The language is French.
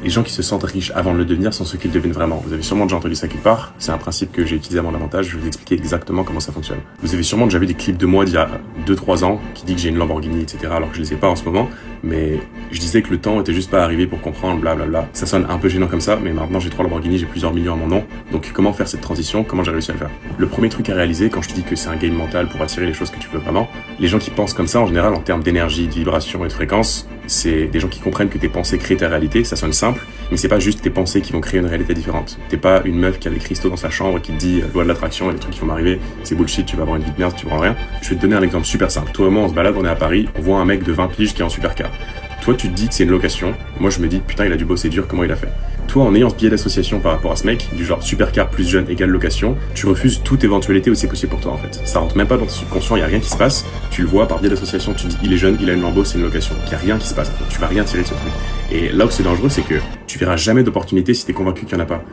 Les gens qui se sentent riches avant de le devenir sont ceux qui le deviennent vraiment. Vous avez sûrement déjà entendu ça quelque part. C'est un principe que j'ai utilisé à mon avantage. Je vais vous expliquer exactement comment ça fonctionne. Vous avez sûrement déjà vu des clips de moi d'il y a 2-3 ans qui dit que j'ai une Lamborghini, etc. alors que je les ai pas en ce moment. Mais je disais que le temps était juste pas arrivé pour comprendre, blablabla. Ça sonne un peu gênant comme ça, mais maintenant j'ai 3 Lamborghini, j'ai plusieurs millions à mon nom. Donc comment faire cette transition? Comment j'ai réussi à le faire? Le premier truc à réaliser, quand je te dis que c'est un game mental pour attirer les choses que tu veux vraiment, les gens qui pensent comme ça en général en termes d'énergie, de vibration et de fréquence, c'est des gens qui comprennent que tes pensées créent ta réalité. Ça sonne simple, mais c'est pas juste tes pensées qui vont créer une réalité différente. T'es pas une meuf qui a des cristaux dans sa chambre et qui te dit loi de l'attraction et les trucs qui vont m'arriver, c'est bullshit, tu vas avoir une vie de merde, tu prends rien. Je vais te donner un exemple super simple. Toi et moi on se balade, on est à Paris, on voit un mec de 20 piges qui est en supercar. Toi tu te dis que c'est une location, moi je me dis putain il a dû bosser dur, comment il a fait? Toi en ayant ce biais d'association par rapport à ce mec, du genre supercar plus jeune égale location, tu refuses toute éventualité où c'est possible pour toi en fait. Ça rentre même pas dans ton subconscient, y a rien qui se passe, tu le vois par biais d'association, tu dis il est jeune, il a une Lambo, c'est une location, y a rien qui se passe, tu vas rien tirer de ce truc. Et là où c'est dangereux c'est que tu verras jamais d'opportunité si t'es convaincu qu'il y en a pas.